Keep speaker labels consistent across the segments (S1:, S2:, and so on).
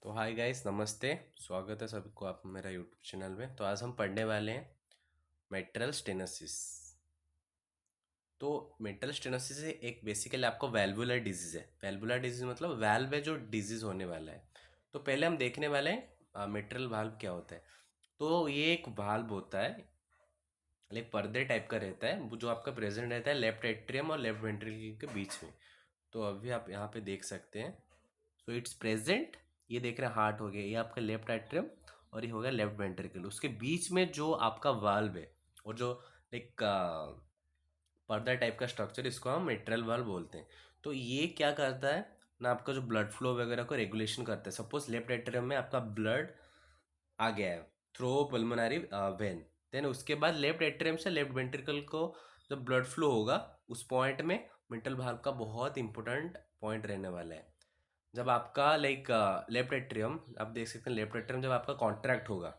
S1: तो hi guys, नमस्ते। स्वागत है सबको आप मेरा यूट्यूब चैनल में। तो आज हम पढ़ने वाले हैं मेट्रल स्टेनोसिस। तो मेट्रल स्टेनोसिस एक बेसिकली आपको वेल्वुलर डिजीज है। वेल्वुलर डिजीज मतलब वाल्व है जो डिजीज होने वाला है। तो पहले हम देखने वाले हैं मेट्रल वाल्व क्या होता है। तो ये एक वाल्व होता है, एक पर्दे टाइप का रहता है वो जो आपका प्रेजेंट रहता है लेफ्ट एट्रियम और लेफ्ट वेंट्रिकल के बीच में। तो अभी आप यहाँ पे देख सकते हैं। So it's present. ये देख रहे हैं, हार्ट हो गया, ये आपका लेफ्ट एट्रियम और ये हो गया लेफ्ट वेंट्रिकल। उसके बीच में जो आपका वाल्व है और जो एक पर्दा टाइप का स्ट्रक्चर, इसको हम मिट्रल वाल्व बोलते हैं। तो ये क्या करता है ना, आपका जो ब्लड फ्लो वगैरह को रेगुलेशन करता है। सपोज लेफ्ट एट्रियम में आपका ब्लड आ गया है थ्रो पल्मोनरी वेन, देन उसके बाद लेफ्ट एट्रियम से लेफ्ट वेंट्रिकल को जब ब्लड फ्लो होगा उस पॉइंट में मिट्रल वाल्व का बहुत इंपॉर्टेंट पॉइंट रहने वाला है। जब आपका लाइक लेफ्ट एट्रियम, आप देख सकते हैं लेफ्ट एट्रियम जब आपका कॉन्ट्रैक्ट होगा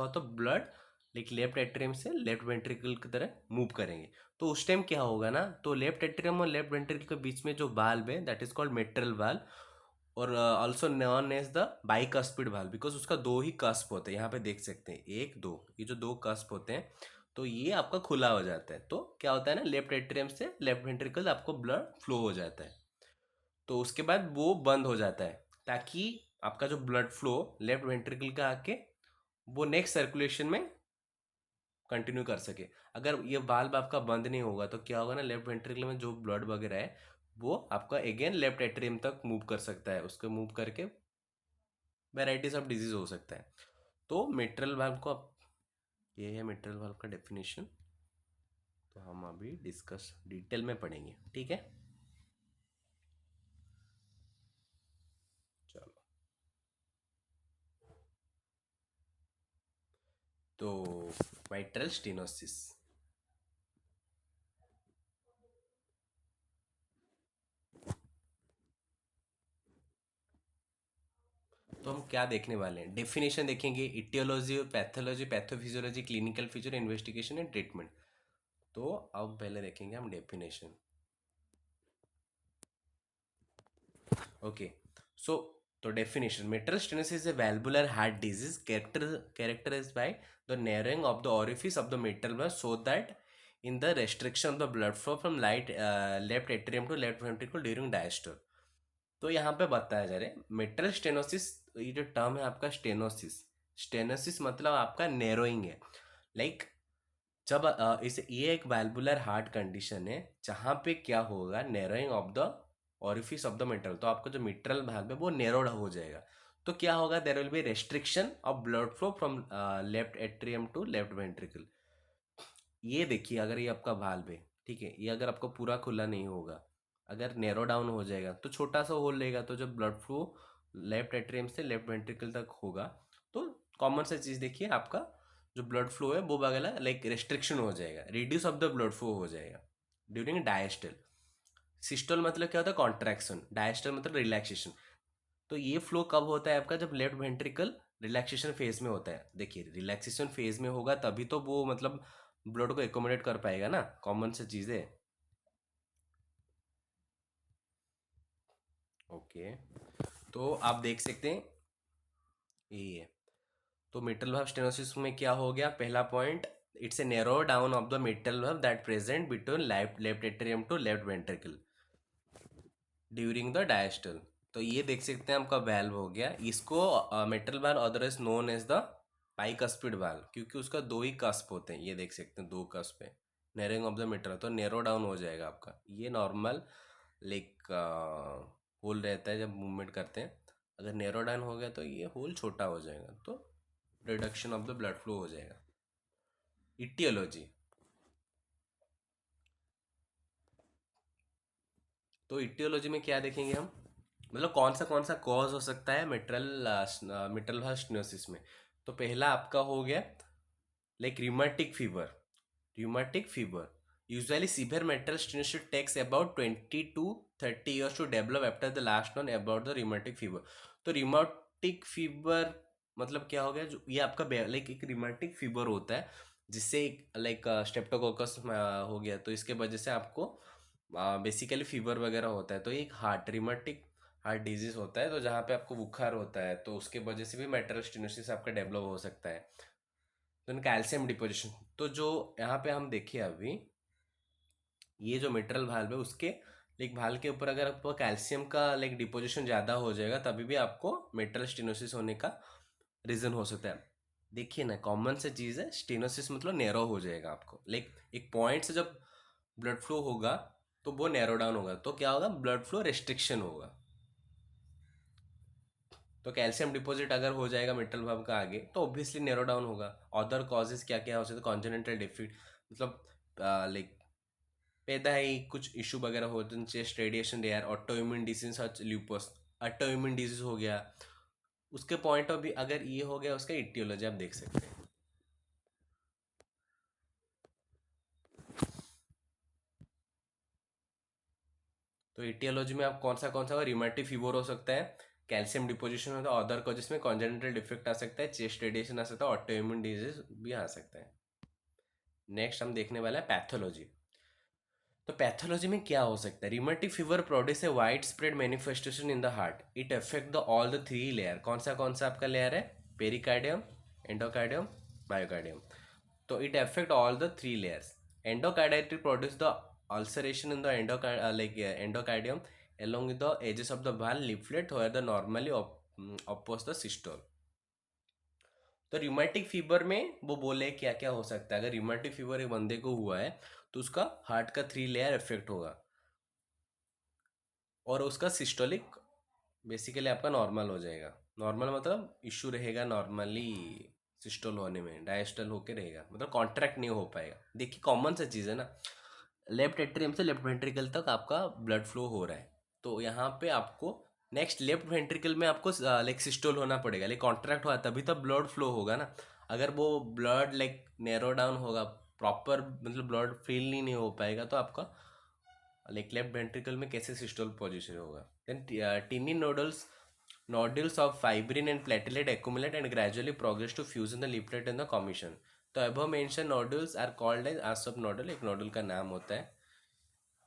S1: तो ब्लड लाइक लेफ्ट एट्रियम से लेफ्ट वेंट्रिकल की तरह मूव करेंगे। तो उस टाइम क्या होगा ना, तो लेफ्ट एट्रियम और लेफ्ट वेंट्रिकल के बीच में जो वाल्व है that is called mitral valve, और also known as the bicuspid valve, because उसका दो ही कस्प होते हैं। यहाँ पे देख सकते हैं एक दो, ये जो दो कस्प होते हैं तो ये आपका खुला हो जाता है। तो क्या होता है ना, लेफ्ट एट्रियम से लेफ्ट वेंट्रिकल आपको ब्लड फ्लो हो जाता है। तो उसके बाद वो बंद हो जाता है ताकि आपका जो ब्लड फ्लो लेफ्ट वेंट्रिकल का आके वो नेक्स्ट सर्कुलेशन में कंटिन्यू कर सके। अगर ये वाल्व आपका बंद नहीं होगा तो क्या होगा ना, लेफ्ट वेंट्रिकल में जो ब्लड वगैरह है वो आपका अगेन लेफ्ट एट्रियम तक मूव कर सकता है। उसको मूव करके वेराइटीज ऑफ डिजीज हो सकता है। तो मिट्रल वाल्व को ये है मिट्रल वाल्व का डेफिनेशन। तो हम अभी डिस्कस डिटेल में पढ़ेंगे, ठीक है। चलो, तो मिट्रल स्टेनोसिस। तो हम क्या देखने वाले हैं, डेफिनेशन देखेंगे, इटियोलॉजी और pathology, pathophysiology, clinical feature, investigation and treatment. तो अब पहले देखेंगे हम डेफिनेशन। ओके, सो तो definition, mitral stenosis is a valvular heart disease characterized by the narrowing of the orifice of the mitral valve so that in the restriction of the blood flow from left atrium to left ventricle during diastole। तो यहाँ पे बताया जा रहा है mitral stenosis. ये जो term है आपका स्टेनोसिस, स्टेनोसिस मतलब आपका नैरोइंग है। लाइक जब इस ये एक वाल्वुलर हार्ट कंडीशन है जहाँ पे क्या होगा, narrowing of the orifice of the mitral. तो आपका जो मिट्रल वाल्व है वो नैरोड हो जाएगा। तो क्या होगा, there will be restriction of blood flow from left atrium to left ventricle. ये देखिए, अगर ये आपका वाल्व है, ठीक है, ये अगर आपको पूरा खुला नहीं होगा, अगर नैरो डाउन हो जाएगा तो छोटा सा होल रहेगा। तो जब ब्लड फ्लो लेफ्ट एट्रियम से लेफ्ट वेंट्रिकल तक होगा तो कॉमन सा चीज़ देखिए, आपका जो ब्लड फ्लो है वो वगैरह लाइक रेस्ट्रिक्शन हो जाएगा, reduce of the blood flow हो जाएगा ड्यूरिंग डायस्टल। सिस्टोल मतलब क्या होता है, कॉन्ट्रैक्शन। डायस्टल मतलब रिलैक्सेशन। तो ये फ्लो कब होता है आपका, जब लेफ्ट वेंट्रिकल रिलैक्सेशन फेज में होता है। देखिए, रिलैक्सेशन फेज में होगा तभी तो वो मतलब ब्लड को एकोमोडेट कर पाएगा ना, कॉमन सी चीज़ है। ओके, तो आप देख सकते हैं यही है। तो मिट्रल valve स्टेनोसिस में क्या हो गया, पहला point, it's a narrow down of the mitral valve that present between left atrium to left ventricle during the diastole. तो ये देख सकते हैं आपका वैल्व हो गया। इसको mitral valve otherwise known as the bicuspid valve, क्योंकि उसका दो ही कस्प होते हैं। ये देख सकते हैं दो कस्प है, नैरोइंग ऑफ द मिट्रल, तो नैरो डाउन हो जाएगा आपका। ये नॉर्मल लाइक होल रहता है जब मूवमेंट करते हैं। अगर नैरो डाउन हो गया तो ये होल छोटा हो जाएगा, तो reduction of the blood flow हो जाएगा। इटियोलॉजी, तो इटियोलॉजी में क्या देखेंगे हम, मतलब कौन सा कॉज हो सकता है मिट्रल valve स्टेनोसिस में। तो पहला आपका हो गया like rheumatic fever. Rheumatic fever. Usually severe mental stenosis takes about 20 to 30 years to develop after the last known about the rheumatic fever। तो rheumatic fever मतलब क्या हो गया, जो ये आपका लाइक एक rheumatic fever होता है जिससे लाइक स्टेप्टोकोकस हो गया, तो इसके वजह से आपको बेसिकली फीवर वगैरह होता है। तो एक हार्ट रिमेटिक हार्ट डिजीज होता है, तो जहाँ पे आपको बुखार होता है तो उसके वजह से भी मेटल स्टेनोसिस आपका डेवलप हो सकता है। तो कैल्शियम डिपोजिशन, तो जो यहाँ पे हम देखिए अभी, ये जो मिट्रल भाल्व है उसके लाइक भाल के ऊपर अगर आपको कैल्शियम का लाइक डिपोजिशन ज़्यादा हो जाएगा तभी भी आपको मेटल स्टेनोसिस होने का रीज़न हो सकता है। देखिए ना, कॉमन से चीज़ है, स्टेनोसिस मतलब नैरो हो जाएगा आपको, लाइक एक पॉइंट से जब ब्लड फ्लो होगा तो वो नैरो डाउन होगा, तो क्या होगा, ब्लड फ्लो रेस्ट्रिक्शन होगा। तो कैल्शियम डिपॉजिट अगर हो जाएगा मिट्रल valve का आगे तो ऑब्वियसली नैरो डाउन होगा। अदर कॉजेज क्या क्या हो सकते हैं, कॉन्जेनिटल डिफिट, मतलब लाइक पैदा ही कुछ इशू वगैरह होते हैं, chest radiation rare, auto immune disease such lupus, auto immune disease हो गया। उसके पॉइंट ऑफ व्यू अगर ये हो गया, उसका इटियोलॉजी आप देख सकते हैं। तो इटियोलॉजी में आप कौन सा रिमेटिव फीवर हो सकता है, कैल्शियम डिपोजिशन होता है, अदर कॉजेस में कॉन्जेनिटल डिफेक्ट आ सकता है, चेस्ट रेडिएशन आ सकता है, ऑटो इम्यून डिजीज भी आ सकता है। नेक्स्ट हम देखने वाला है पैथोलॉजी। तो पैथोलॉजी में क्या हो सकता है, rheumatic fever produce a wide spread manifestation in the heart, it affect the all the three layer. कौन सा आपका लेयर है, पेरिकार्डियम, एंडोकार्डियम, मायोकार्डियम। तो it affect all the three layers. Endocarditis produce the ulceration in the endocardium along with the edges of the valve leaflet where the normally oppose the systole. तो rheumatic fever में वो बोले क्या क्या हो सकता है, अगर रिमेटिक फीवर एक बंदे को हुआ है तो उसका हार्ट का 3 लेयर इफेक्ट होगा और उसका सिस्टोलिक बेसिकली आपका नॉर्मल हो जाएगा। नॉर्मल मतलब इश्यू रहेगा नॉर्मली सिस्टोल होने में, डायस्टोल होके रहेगा, मतलब कॉन्ट्रैक्ट नहीं हो पाएगा। देखिए कॉमन सा चीज़ है ना, लेफ्ट एट्रियम से लेफ्ट वेंट्रिकल तक आपका ब्लड फ्लो हो रहा है, तो यहाँ पे आपको नेक्स्ट लेफ्ट वेंट्रिकल में आपको लाइक सिस्टोल होना पड़ेगा, लाइक कॉन्ट्रैक्ट हुआ तभी तो ब्लड फ्लो होगा ना। अगर वो ब्लड लाइक नैरो डाउन होगा, प्रॉपर मतलब ब्लड फील नहीं हो पाएगा, तो आपका लाइक लेफ्ट वेंट्रिकल में कैसे सिस्टोल पोजीशन होगा। Then tiny nodules of fibrin and platelet accumulate and gradually progress to fuse in the leaflet and the commission. तो above mentioned nodules are called as Asop nodule, एक nodule का नाम होता है।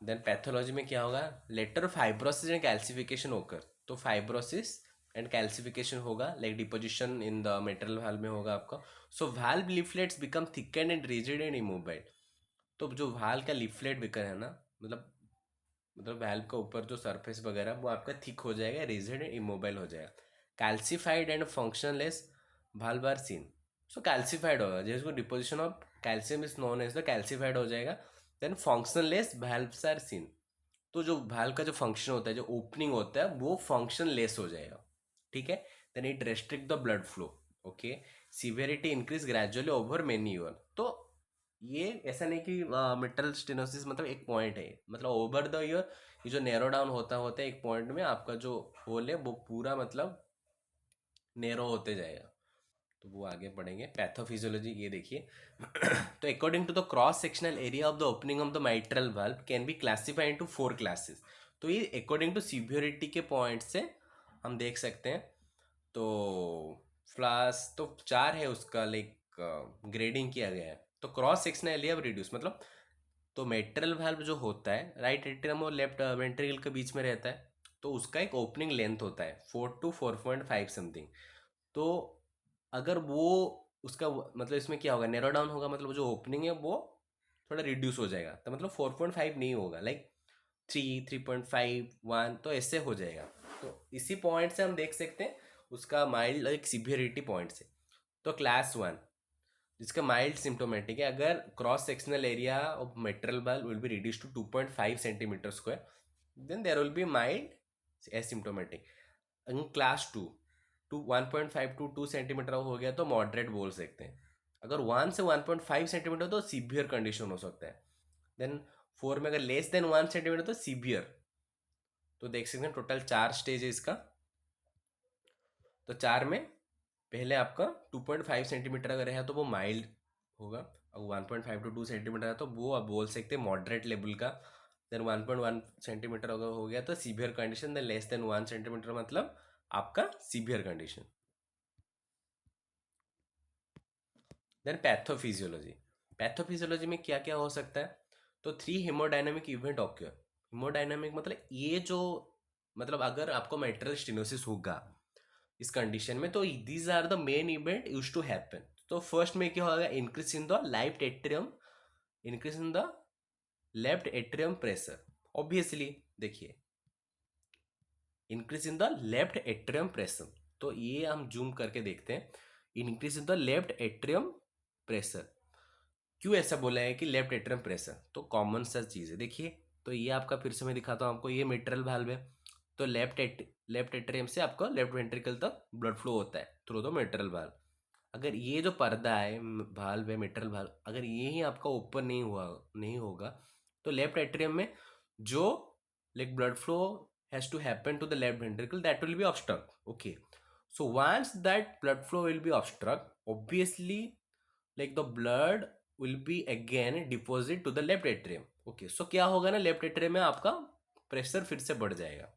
S1: Then pathology में क्या होगा, लेटर फाइब्रोसिस एंड कैल्सिफिकेशन होकर, तो फाइब्रोसिस एंड कैल्सिफिकेशन होगा, like deposition in the mitral valve में होगा आपका। So valve leaflets become thicken and rigid and immobile. तो जो वाल्व का लीफलेट बिकर है ना, मतलब वैल्व का ऊपर जो सरफेस वगैरह वो आपका थिक हो जाएगा, रिजिड एंड इमोबाइल हो जाएगा। Calcified and functionless valve are seen. So calcified होगा, जिसको deposition of calcium is known as, तो कैल्सिफाइड हो जाएगा। Then functionless valves are seen, तो जो वाल्व का जो फंक्शन होता है, जो ओपनिंग होता है, वो फंक्शन लेस हो जाएगा। ठीक है। Then it restrict the blood flow. Okay. Severity increase gradually over many year. तो ये ऐसा नहीं कि मिटल स्टेनोसिस मतलब एक पॉइंट है, मतलब ओवर द ईयर ये जो नैरो डाउन होता होता है एक पॉइंट में आपका जो होल है वो पूरा मतलब नैरो होते जाएगा। तो वो आगे पढ़ेंगे पैथोफिजियोलॉजी, ये देखिए। तो according to the cross sectional area of the opening of the mitral valve can be classified into 4 classes. तो ये अकॉर्डिंग टू सीवियरिटी के पॉइंट से हम देख सकते हैं। तो फ्लास तो 4 है उसका, लाइक ग्रेडिंग किया गया है। तो क्रॉस सेक्शनल एरिया रिड्यूस मतलब, तो मेट्रल वाल्व जो होता है राइट एट्रियम और लेफ्ट वेंट्रिकल के बीच में रहता है, तो उसका एक ओपनिंग लेंथ होता है 4 to 4.5 समथिंग। तो अगर वो उसका मतलब इसमें क्या होगा, नैरो डाउन होगा, मतलब जो ओपनिंग है वो थोड़ा रिड्यूस हो जाएगा, तो मतलब 4.5 नहीं होगा, लाइक 3, 3.5, 1, तो ऐसे हो जाएगा। तो इसी पॉइंट से हम देख सकते हैं उसका माइल्ड लाइक सिवियरिटी पॉइंट से। तो क्लास 1 जिसका माइल्ड सिम्टोमेटिक है, अगर cross sectional area of mitral valve will be reduce to 2.5 centimetre square, then there will be mild asymptomatic. Class 2 1.5 to 2 centimetre हो गया तो मॉडरेट बोल सकते हैं। अगर 1 से 1.5 सेंटीमीटर तो सीवियर कंडीशन हो सकता है। देन 4 में अगर लेस देन 1 सेंटीमीटर तो सीवियर। तो देख सकते हैं टोटल 4 स्टेज है इसका। तो 4 में पहले आपका 2.5 सेंटीमीटर अगर है तो वो माइल्ड होगा, और 1.5 to 2 सेंटीमीटर है तो वो आप बोल सकते हैं मॉडरेट लेवल का। देन 1.1 सेंटीमीटर अगर हो गया तो severe condition, then less than 1 centimetre मतलब आपका severe condition. Then pathophysiology, pathophysiology में क्या क्या हो सकता है, तो 3 हेमोडायनामिक इवेंट ऑक्योर। हेमोडायनामिक मतलब ये जो मतलब अगर आपको मेट्रल स्टेनोसिस होगा इस कंडीशन में, तो these are the main event use to happen. तो फर्स्ट में क्या होगा, increase in the left atrium, increase in the left atrium pressure. Obviously देखिए, increase in the left atrium pressure, तो ये हम जूम करके देखते हैं, increase in the left atrium pressure. क्यों ऐसा बोला है कि लेफ्ट एट्रियम प्रेशर, तो कॉमन सा चीज़ है देखिए। तो ये आपका फिर से मैं दिखाता हूँ आपको, ये मिट्रल वाल्व है, तो लेफ्ट एट्रियम से आपको लेफ्ट वेंट्रिकल तक ब्लड फ्लो होता है थ्रू द मिट्रल वाल्व। अगर ये जो पर्दा है, वाल्व है, मिट्रल वाल्व, अगर ये ही आपका ओपन नहीं होगा, तो लेफ्ट एट्रियम में जो like blood flow has to happen to the left ventricle, that will be obstruct. Okay, so once that blood flow will be obstruct, obviously like the blood will be again deposit to the left atrium। Okay, so क्या होगा ना, left atrium में आपका pressure फिर से बढ़ जाएगा।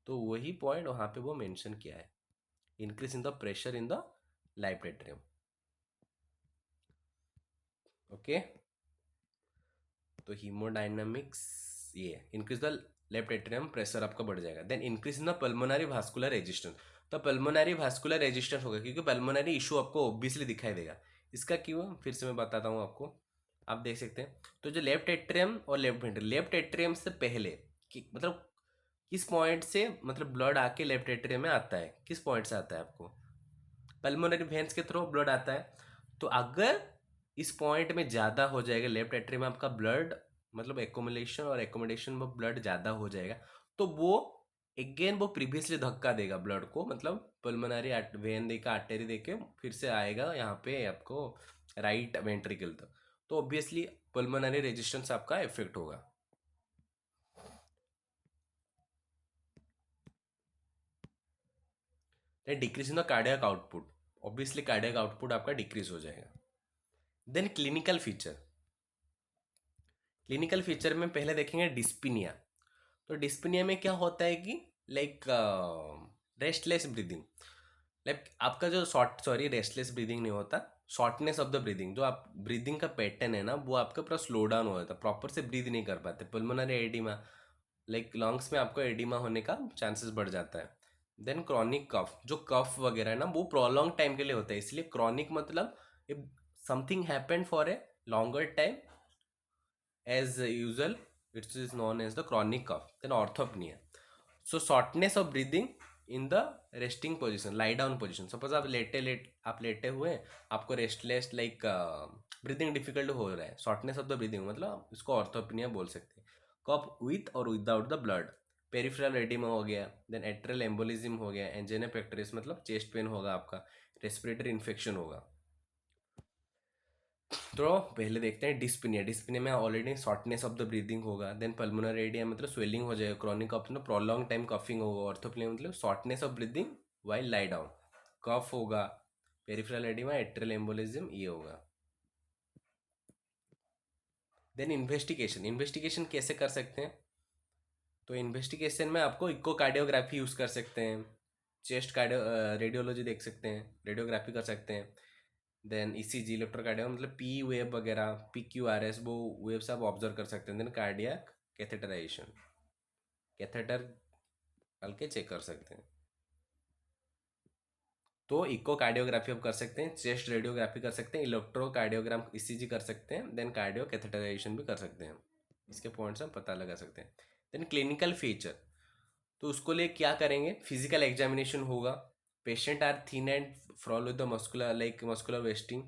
S1: तो वही पॉइंट वहां पे वो मेंशन किया है, increase in the pressure in the left atrium. Okay, तो हीमोडायनामिक्स, ये increase the left atrium pressure आपका बढ़ जाएगा। Then increase in the pulmonary vascular resistance, तो पल्मोनरी भास्कुलर रेजिस्टेंस होगा, क्योंकि पल्मोनरी इशू आपको ऑब्वियसली दिखाई देगा। इसका क्यों, फिर से मैं बताता हूँ आपको, आप देख सकते हैं। तो जो लेफ्ट एट्रियम और लेफ्ट वेंट्रिकल, लेफ्ट एट्रियम से पहले कि मतलब किस पॉइंट से मतलब ब्लड आके लेफ्ट एट्रियम में आता है, किस पॉइंट से आता है आपको, पल्मोनरी वेन्स के थ्रू ब्लड आता है। तो अगर इस पॉइंट में ज़्यादा हो जाएगा लेफ्ट एट्रियम में आपका ब्लड, मतलब एकोमुलेशन और एकोमोडेशन में ब्लड ज़्यादा हो जाएगा, तो वो अगेन वो प्रीवियसली धक्का देगा ब्लड को, मतलब पल्मोनरी वेन देकर आर्टरी देके फिर से आएगा यहाँ पे आपको राइट वेंट्रिकल तक। तो ऑब्वियसली पल्मोनरी रेजिस्टेंस आपका इफेक्ट होगा। Decrease in the cardiac output, obviously cardiac output आपका डिक्रीज हो जाएगा। Then clinical feature, clinical feature में पहले देखेंगे डिस्पिनिया। तो डिस्पिनिया में क्या होता है कि लाइक रेस्टलेस ब्रीदिंग, लाइक आपका जो रेस्टलेस ब्रीदिंग नहीं होता, शॉर्टनेस ऑफ द ब्रीदिंग, जो आप ब्रीदिंग का पैटर्न है ना, वो आपका पूरा स्लो डाउन हो जाता है, प्रॉपर से ब्रीद नहीं कर पाते। पल्मोनरी एडिमा, लाइक लंग्स में आपको एडिमा होने का चांसेस बढ़ जाता है। देन क्रॉनिक कफ, जो कफ वगैरह है ना, वो प्रोलॉन्ग टाइम के लिए होता है, इसलिए क्रॉनिक मतलब if something happened for a longer time as usual, it is known as the chronic cough. Then orthopnea, so shortness of breathing in the resting position, lie down position। Suppose आप लेटे हुए हैं, आपको restless like breathing difficult हो रहा है, shortness of the breathing, मतलब इसको ऑर्थोपनिया बोल सकते हैं। कफ विथ और without the blood, peripheral oedema हो गया, देन एट्रियल एम्बोलिज्म हो गया, एंजिना पेक्टोरिस मतलब चेस्ट पेन होगा आपका, रेस्पिरेटरी इन्फेक्शन होगा। तो पहले देखते हैं डिस्पिनिया। डिस्पिनिया में already shortness of the breathing होगा, देन पल्मोनरी एडिया मतलब स्वेलिंग हो जाएगा, क्रॉनिक कफ मतलब प्रोलॉन्ग टाइम कफिंग होगा, ऑर्थोप्निया मतलब shortness of breathing while lie down, कफ होगा, पेरिफेरल एडिमा, एट्रियल एम्बोलिज्म ये होगा। देन इन्वेस्टिगेशन, इन्वेस्टिगेशन कैसे कर सकते हैं, तो इन्वेस्टिगेशन में आपको इकोकार्डियोग्राफी यूज़ कर सकते हैं, चेस्ट कार्डियो रेडियोलॉजी देख सकते हैं, रेडियोग्राफी कर सकते हैं। देन ईसीजी इलेक्ट्रोकार्डियो मतलब पी वेव वगैरह, PQRS, वो वेव्स आप ऑब्जर्व कर सकते हैं। देन कार्डियक कैथेटराइजेशन, कैथेटर डाल के चेक कर सकते हैं। तो इकोकार्डियोग्राफी आप कर सकते हैं, चेस्ट रेडियोग्राफी कर सकते हैं, इलेक्ट्रोकार्डियोग्राम ईसीजी कर सकते हैं, देन कार्डियो कैथेटराइजेशन भी कर सकते हैं। इसके पॉइंट्स हम पता लगा सकते हैं। देन क्लिनिकल फीचर, तो उसको लिए क्या करेंगे, फिजिकल एग्जामिनेशन होगा, patient are thin and frail with the muscular wasting,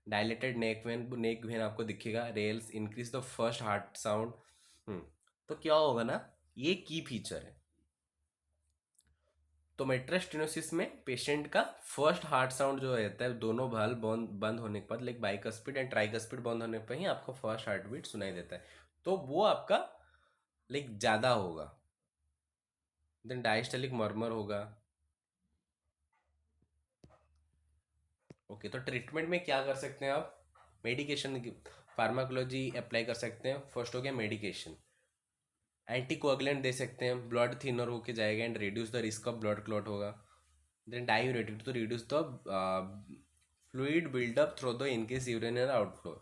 S1: dilated neck vein आपको दिखेगा, rales increase the first heart sound. तो क्या होगा ना, ये की फीचर है। तो मेट्रल स्टेनोसिस में पेशेंट का फर्स्ट हार्ट साउंड जो रहता है, दोनों भाल बंद होने के बाद, लाइक बाइकस्पिड एंड ट्राइकस्पिड बंद होने पर ही आपको फर्स्ट हार्ट बीट सुनाई देता है, तो वो आपका लाइक ज़्यादा होगा। देन डायस्टलिक मर्मर होगा। ओके, तो ट्रीटमेंट में क्या कर सकते हैं आप, मेडिकेशन की फार्माकोलॉजी अप्लाई कर सकते हैं। फर्स्ट हो गया मेडिकेशन, एंटीकोअगुलेंट दे सकते हैं, ब्लड थिनर होके जाएगा and reduce the risk of blood clot होगा। Then diuretic to reduce the fluid buildup through the increase urinary outflow.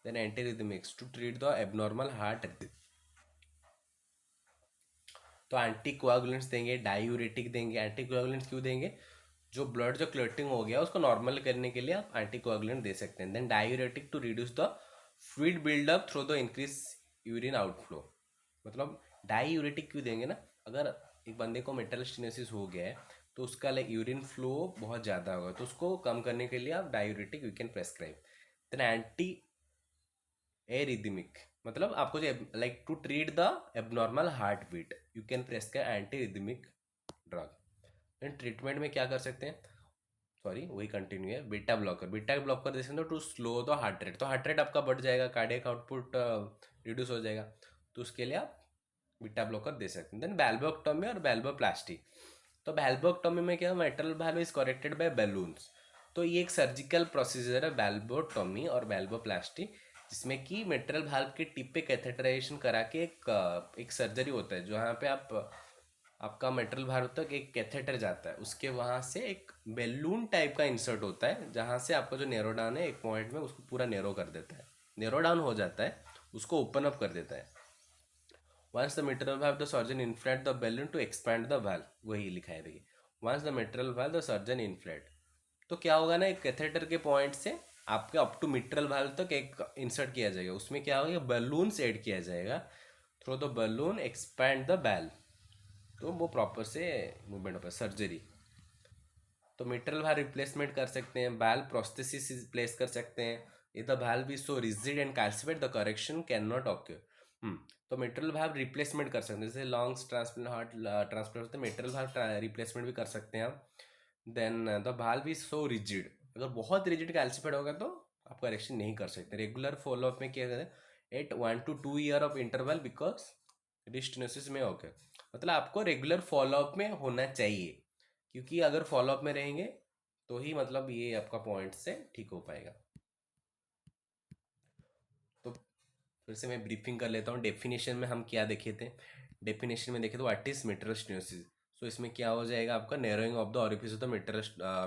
S1: Then antiarrhythmics to treat the abnormal heart rhythm. तो anti coagulants देंगे, diuretic देंगे। Anti कोआगुलेंट्स क्यों देंगे? जो blood जो clotting हो गया उसको नॉर्मल करने के लिए आप एंटी कोआगुलेंट दे सकते हैं। Then diuretic to reduce the fluid buildup through the increase urine outflow. मतलब डायूरेटिक क्यों देंगे ना, अगर एक बंदे को मेटल स्टेनोसिस हो गया है तो उसका लाइक यूरिन फ्लो बहुत ज़्यादा होगा, तो उसको कम करने के लिए आप diuretic you can prescribe. Then anti arrhythmic, मतलब आपको जो like to treat the abnormal heart beat you can prescribe anti rhythmic drug. Then treatment में क्या कर सकते हैं, सॉरी वही कंटिन्यू है। बीटा ब्लॉकर, बीटा ब्लॉकर दे सकते हो to slow the heart rate, तो हार्ट रेट आपका बढ़ जाएगा, कार्डियक आउटपुट रिड्यूस हो जाएगा, तो उसके लिए आप बीटा ब्लॉकर दे सकते हैं। देन बैल्बोक्टोमी और बैल्बोप्लास्टी। तो बैल्बोक्टोमी में क्या, metal valve is corrected bye balloons. तो ये एक सर्जिकल प्रोसीजर है बैल्बोटोमी और बैल्बोप्लास्टी, जिसमें कि मेटल वाल्व के टिप पे कैथेटराइजेशन करा के एक सर्जरी होता है जहाँ पे आपका मेटल वाल्व तक एक कैथेटर जाता है, उसके वहाँ से एक बैलून टाइप का इंसर्ट होता है जहाँ से आपका जो नेरो डाउन है एक पॉइंट में उसको पूरा नेरो कर देता है, नेरो डाउन हो जाता है, उसको ओपन अप कर देता है। Once the mitral valve the surgeon inflate the balloon to expand the valve, वही लिखा है देखिए। Once the mitral valve the surgeon inflate, तो क्या होगा ना, एक कैथेटर के पॉइंट से आपके अप टू मिट्रल वाल्व तक एक इंसर्ट किया जाएगा, उसमें क्या होगा, बलून्स ऐड किया जाएगा, through the balloon expand the बैल, तो वो प्रॉपर से मूवमेंट होगा सर्जरी। तो मिट्रल वाल्व रिप्लेसमेंट कर सकते हैं, बैल प्रोस्थेसिस प्लेस कर सकते हैं। If the valve is so rigid and calcified the correction cannot occur। तो मिट्रल वाल्व रिप्लेसमेंट कर सकते हैं, जैसे लॉन्ग्स ट्रांसप्लांट, हार्ट ट्रांसप्लांट होते हैं, मिट्रल वाल्व रिप्लेसमेंट भी कर सकते हैं आप। Then the valve is so rigid, अगर बहुत रिजिड कैल्सिफाइड होगा तो आप करेक्शन नहीं कर सकते। रेगुलर फॉलोअप में क्या करें, at 1 to 2 year of interval, because restenosis में हो गया, मतलब आपको रेगुलर फॉलोअप में होना चाहिए, क्योंकि अगर फॉलोअप में रहेंगे तो ही मतलब ये आपका पॉइंट से ठीक हो पाएगा। तो फिर से मैं ब्रीफिंग कर लेता हूँ। डेफिनेशन में हम क्या देखे थे, डेफिनेशन में देखे तो व्हाट इज मिट्रल स्टेनोसिस। सो इसमें क्या हो जाएगा, आपका narrowing of the orifice of the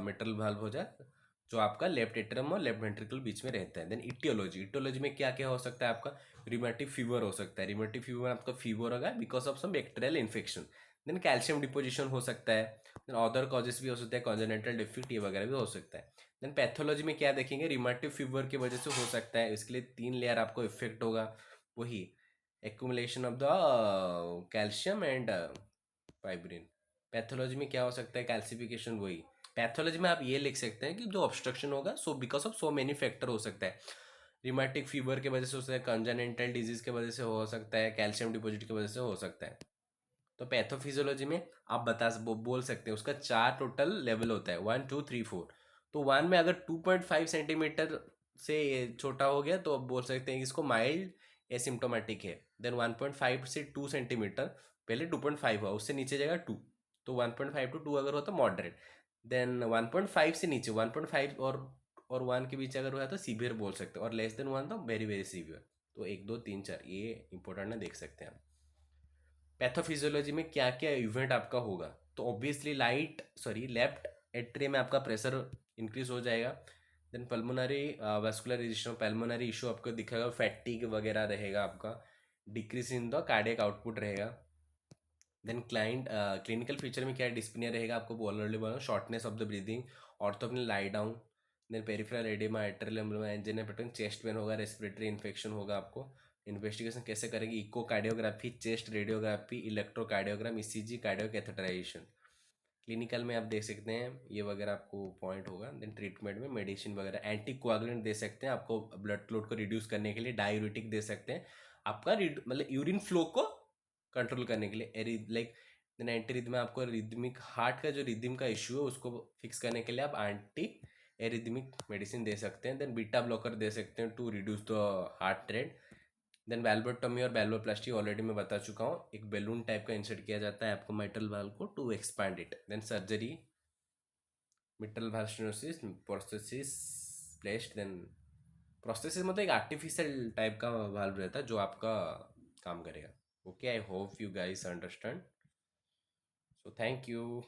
S1: mitral valve हो जाए, जो आपका लेफ्ट एट्रियम और लेफ्ट वेंट्रिकल बीच में रहता है। देन इटियोलॉजी, इटियोलॉजी में क्या क्या हो सकता है, आपका रिमेटिव फीवर हो सकता है, रिमेटिव फीवर आपका फीवर होगा because of some bacterial infection. Then calcium deposition हो सकता है। देन अदर कॉजेस भी हो सकते हैं, कॉन्जेनेटल डिफेक्ट ये वगैरह भी हो सकता है। देन पैथोलॉजी में क्या देखेंगे, रिमेटिव फीवर की वजह से हो सकता है, इसके लिए 3 लेयर आपको इफेक्ट होगा, वही accumulation of the calcium and fibrin. Pathology में क्या हो सकता है, कैल्सिफिकेशन, वही। पैथोलॉजी में आप ये लिख सकते हैं कि जो ऑब्स्ट्रक्शन होगा so because of so many factor हो सकता है, रिमेटिक फीवर की वजह से हो सकता है, कंजेनेंटल डिजीज की वजह से हो सकता है, कैल्शियम डिपॉजिट की वजह से हो सकता है। तो पैथोफिजियोलॉजी में आप बोल सकते हैं, उसका 4 टोटल लेवल होता है, 1 2 3 4। तो 1 में अगर 2.5 सेंटीमीटर से छोटा हो गया तो आप बोल सकते हैं कि इसको माइल्ड एसिम्टोमेटिक है। देन 1.5 से 2 सेंटीमीटर, पहले 2.5 हुआ, उससे नीचे जाएगा 2, तो 1.5 to 2 अगर हो तो मॉडरेट। देन 1.5 से नीचे, 1.5 और 1 के बीच अगर हुआ तो सीवियर बोल सकते हैं, और लेस देन 1 तो वेरी वेरी सीवियर। तो 1 2 3 4 ये इंपॉर्टेंट है, देख सकते हैं आप। पैथोफिजियोलॉजी में क्या क्या इवेंट आपका होगा, तो ऑब्वियसली लेफ्ट एट्रियम में आपका प्रेशर इंक्रीज हो जाएगा। Then pulmonary vascularization, pulmonary issue आपको दिखेगा, फैटिग वगैरह रहेगा आपका, decrease in the cardiac output रहेगा। देन क्लिनिकल फीचर में क्या डिस्पनिया रहेगा, आपको ऑलरेडी बोला, shortness of the breathing, orthopnoea lie down. Then peripheral oedema, atrial एम्ब्लियोमा, एंजिना पेक्टोरिस, चेस्ट पेन होगा, रेस्पिरेटरी इन्फेक्शन होगा आपको। इन्वेस्टिगेशन कैसे करेंगे, echo cardiography, chest radiography, electrocardiogram, ECG, cardio catheterization. Clinical में आप देख सकते हैं ये वगैरह आपको पॉइंट होगा। देन ट्रीटमेंट में मेडिसिन वगैरह, एंटी कोआगुलेंट दे सकते हैं आपको ब्लड क्लॉट को रिड्यूस करने के लिए, डायूरेटिक दे सकते हैं आपका मतलब यूरिन फ्लो को कंट्रोल करने के लिए, लाइक देन एंटी रिदम, आपको रिदमिक हार्ट का जो रिदम का इशू है उसको फिक्स करने के लिए आप एंटी एरिदमिक मेडिसिन दे सकते हैं। देन बीटा ब्लॉकर दे सकते हैं to reduce the heart rate. Then valvotomy और वैल्वोप्लास्टी ऑलरेडी मैं बता चुका हूँ, एक बैलून टाइप का इंसर्ट किया जाता है आपको मिट्रल वाल्व को to expand it. Then surgery, mitral valve stenosis, prosthesis placed. Then prosthesis मतलब एक आर्टिफिशियल टाइप का वाल्व रहता है जो आपका काम करेगा। Okay, I hope you guys understand. So thank you.